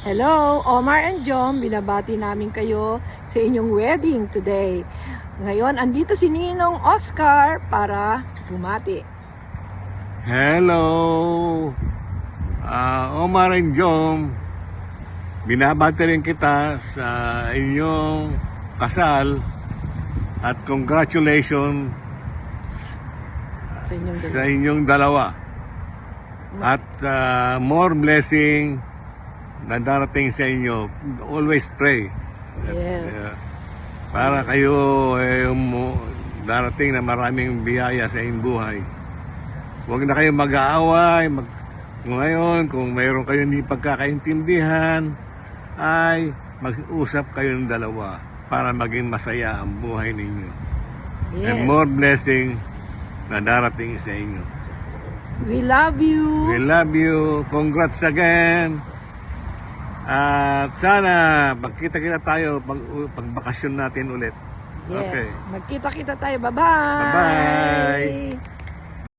Hello, Omar and Jom, binabati namin kayo sa inyong wedding today. Ngayon, andito si Ninong Oscar para bumati. Hello, Omar and Jom. Binabati rin kita sa inyong kasal at congratulations sa inyong dalawa. At more blessing na darating sa inyo. Always pray. Yes. Para kayo darating na maraming biyaya sa inyong buhay. Huwag na kayong mag-aaway. Ngayon, kung mayroon kayong hindi pagkakaintindihan, ay mag-usap kayong dalawa para maging masaya ang buhay ninyo. Yes. And more blessing na darating sa inyo. We love you. We love you. Congrats again. At sana magkita-kita tayo pag bakasyon natin ulit. Yes. Okay. Magkita-kita tayo. Bye-bye. Bye-bye.